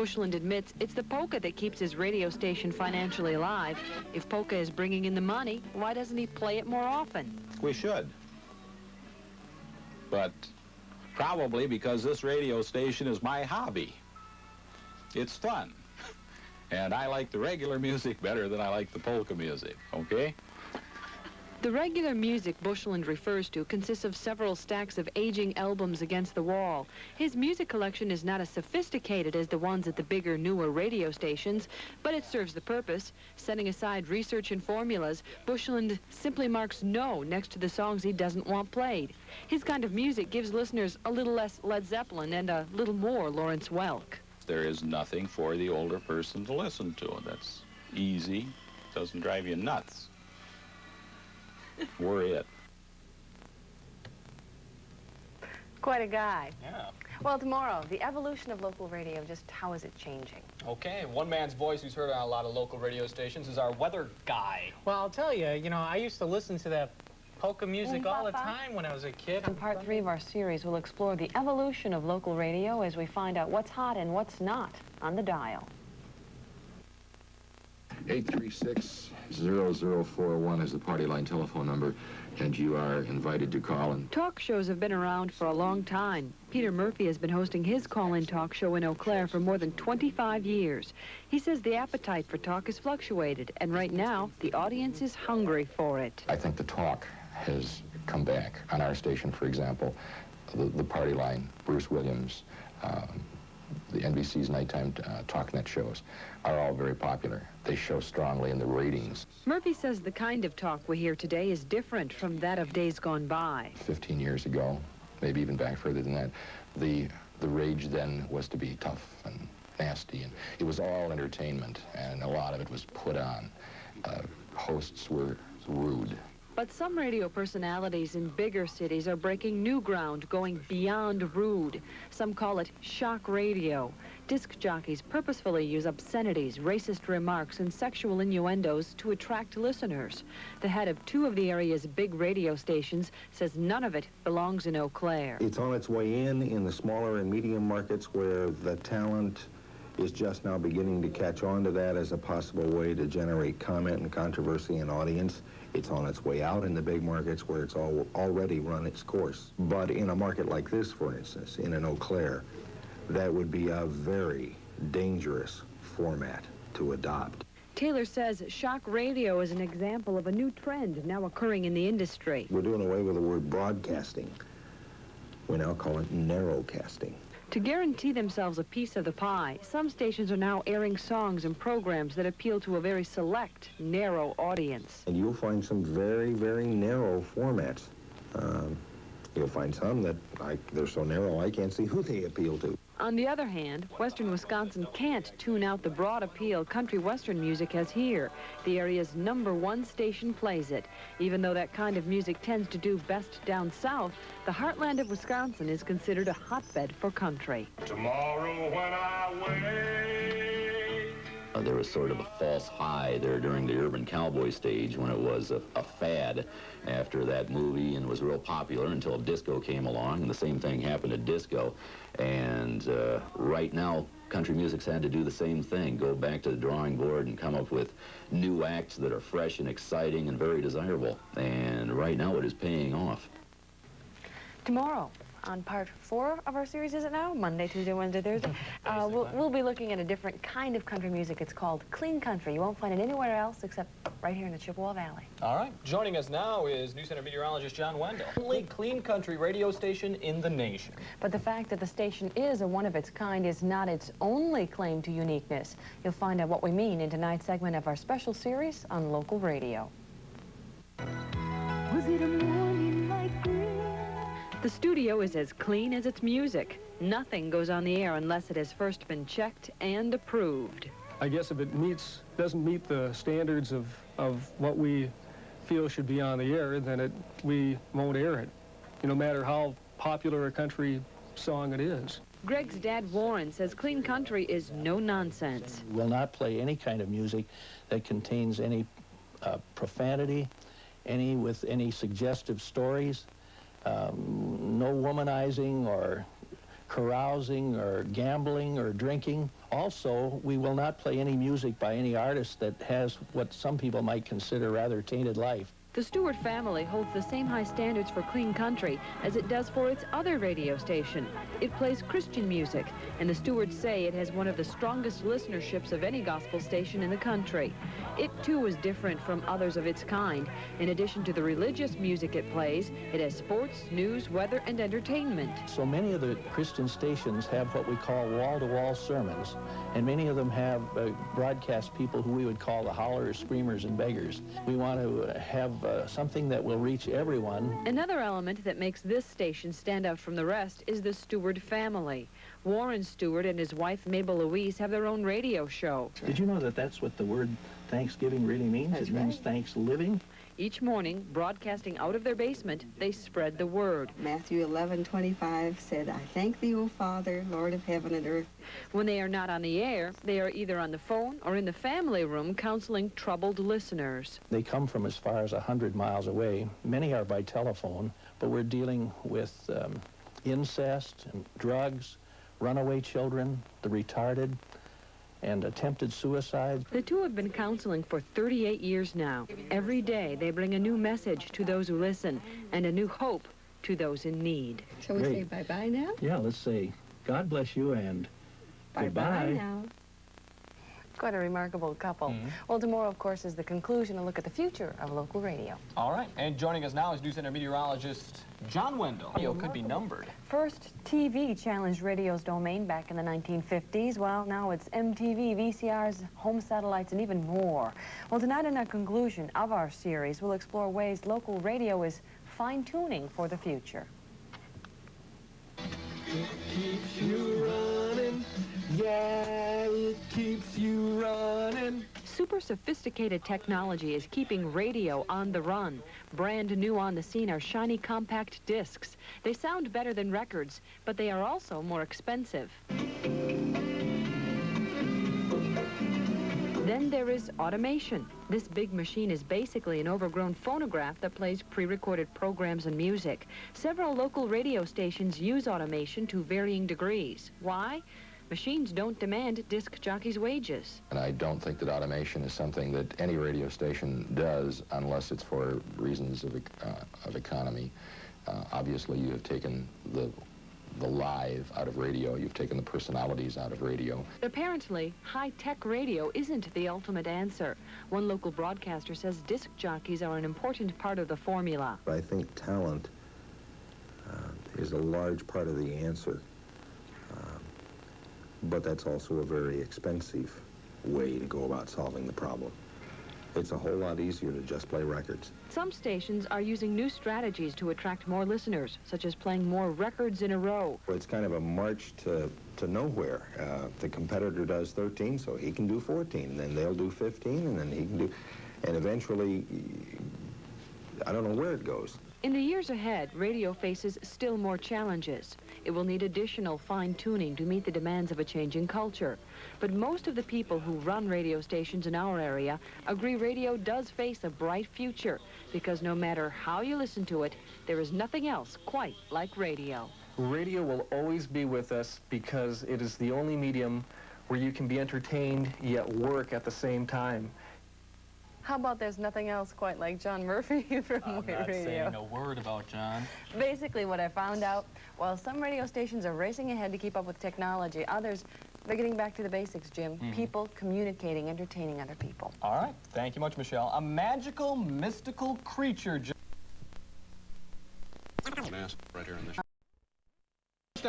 Bushland admits it's the polka that keeps his radio station financially alive. If polka is bringing in the money, why doesn't he play it more often? We should. But probably because this radio station is my hobby. It's fun. And I like the regular music better than I like the polka music, okay? The regular music Bushland refers to consists of several stacks of aging albums against the wall. His music collection is not as sophisticated as the ones at the bigger, newer radio stations, but it serves the purpose. Setting aside research and formulas, Bushland simply marks no next to the songs he doesn't want played. His kind of music gives listeners a little less Led Zeppelin and a little more Lawrence Welk. There is nothing for the older person to listen to. That's easy, doesn't drive you nuts. We're it. Quite a guy. Yeah. Well, tomorrow, the evolution of local radio, just how is it changing? Okay, one man's voice who's heard on a lot of local radio stations is our weather guy. Well, I'll tell you, I used to listen to that polka music all the time when I was a kid. In part 3 of our series, we'll explore the evolution of local radio as we find out what's hot and what's not on the dial. 836-0041 is the party line telephone number, and you are invited to call. And talk shows have been around for a long time. Peter Murphy has been hosting his call-in talk show in Eau Claire for more than 25 years. He says the appetite for talk has fluctuated, and right now, the audience is hungry for it. I think the talk has come back. On our station, for example, the party line, Bruce Williams, the NBC's nighttime TalkNet shows are all very popular. They show strongly in the ratings. Murphy says the kind of talk we hear today is different from that of days gone by. 15 years ago, maybe even back further than that, the rage then was to be tough and nasty, and it was all entertainment, and a lot of it was put on. Hosts were rude. But some radio personalities in bigger cities are breaking new ground, going beyond rude. Some call it shock radio. Disc jockeys purposefully use obscenities, racist remarks, and sexual innuendos to attract listeners. The head of 2 of the area's big radio stations says none of it belongs in Eau Claire. It's on its way in the smaller and medium markets where the talent is just now beginning to catch on to that as a possible way to generate comment and controversy and audience. It's on its way out in the big markets where it's already run its course. But in a market like this, for instance, in an Eau Claire, that would be a very dangerous format to adopt. Taylor says shock radio is an example of a new trend now occurring in the industry. We're doing away with the word broadcasting. We now call it narrowcasting. To guarantee themselves a piece of the pie, some stations are now airing songs and programs that appeal to a very select, narrow audience. And you'll find some very, very narrow formats. You'll find some that they're so narrow I can't see who they appeal to. On the other hand, Western Wisconsin can't tune out the broad appeal country western music has here. The area's #1 station plays it. Even though that kind of music tends to do best down south, the heartland of Wisconsin is considered a hotbed for country. Tomorrow when I wake. There was sort of a false high there during the urban cowboy stage when it was a fad after that movie and was real popular until disco came along, and the same thing happened to disco. And right now, country music's had to do the same thing, go back to the drawing board and come up with new acts that are fresh and exciting and very desirable. And right now it is paying off. Tomorrow, on part 4 of our series, is it now? Monday, Tuesday, Wednesday, Thursday. We'll be looking at a different kind of country music. It's called clean country. You won't find it anywhere else except right here in the Chippewa Valley. All right. Joining us now is News Center meteorologist John Wendell. Only clean country radio station in the nation. But the fact that the station is a one of its kind is not its only claim to uniqueness. You'll find out what we mean in tonight's segment of our special series on local radio. Was it a morning like this? The studio is as clean as its music. Nothing goes on the air unless it has first been checked and approved. I guess if it doesn't meet the standards of what we feel should be on the air, then we won't air it, no matter how popular a country song it is. Greg's dad, Warren, says clean country is no nonsense. We'll not play any kind of music that contains any profanity, with any suggestive stories. No womanizing or carousing or gambling or drinking. Also, we will not play any music by any artist that has what some people might consider rather tainted life. The Stewart family holds the same high standards for clean country as it does for its other radio station. It plays Christian music, and the Stewarts say it has one of the strongest listenerships of any gospel station in the country. It, too, is different from others of its kind. In addition to the religious music it plays, it has sports, news, weather, and entertainment. So many of the Christian stations have what we call wall-to-wall sermons, and many of them have broadcast people who we would call the howlers, screamers, and beggars. We want to have something that will reach everyone. Another element that makes this station stand out from the rest is the Stewart family. Warren Stewart and his wife Mabel Louise have their own radio show. Did you know that that's what the word Thanksgiving really means? It means thanks living. Each morning, broadcasting out of their basement, they spread the word. Matthew 11:25 said, I thank thee, O Father, Lord of heaven and earth. When they are not on the air, they are either on the phone or in the family room counseling troubled listeners. They come from as far as 100 miles away. Many are by telephone, but we're dealing with incest and drugs, runaway children, the retarded, and attempted suicide. The two have been counseling for 38 years now. Every day they bring a new message to those who listen and a new hope to those in need. Shall we say bye-bye now? Yeah, let's say God bless you and Bye-bye goodbye. now. Quite a remarkable couple. Well, tomorrow, of course, is the conclusion, a look at the future of local radio. All right, and joining us now is News Center meteorologist John Wendell. Radio could be numbered. First, TV challenged radio's domain back in the 1950s. Well, now it's MTV, VCRs, home satellites, and even more. Well, tonight in our conclusion of our series, we'll explore ways local radio is fine-tuning for the future. It keeps you running. Yeah, it keeps you running. Super sophisticated technology is keeping radio on the run. Brand new on the scene are shiny compact discs. They sound better than records, but they are also more expensive. Then there is automation. This big machine is basically an overgrown phonograph that plays pre-recorded programs and music. Several local radio stations use automation to varying degrees. Why? Machines don't demand disc jockeys' wages. And I don't think that automation is something that any radio station does unless it's for reasons of economy. Obviously, you have taken the live out of radio. You've taken the personalities out of radio. Apparently, high-tech radio isn't the ultimate answer. One local broadcaster says disc jockeys are an important part of the formula. I think talent is a large part of the answer. But that's also a very expensive way to go about solving the problem. It's a whole lot easier to just play records. Some stations are using new strategies to attract more listeners, such as playing more records in a row. It's kind of a march to nowhere. The competitor does 13, so he can do 14, and then they'll do 15, and then he can do... And eventually, I don't know where it goes. In the years ahead, radio faces still more challenges. It will need additional fine-tuning to meet the demands of a changing culture. But most of the people who run radio stations in our area agree radio does face a bright future, because no matter how you listen to it, there is nothing else quite like radio. Radio will always be with us because it is the only medium where you can be entertained yet work at the same time. How about there's nothing else quite like John Murphy from I'm Wait not Radio? saying a word about John. Basically, what I found out, while some radio stations are racing ahead to keep up with technology, others, they're getting back to the basics, Jim. People communicating, entertaining other people. All right, thank you much, Michelle. A magical, mystical creature. Right here in this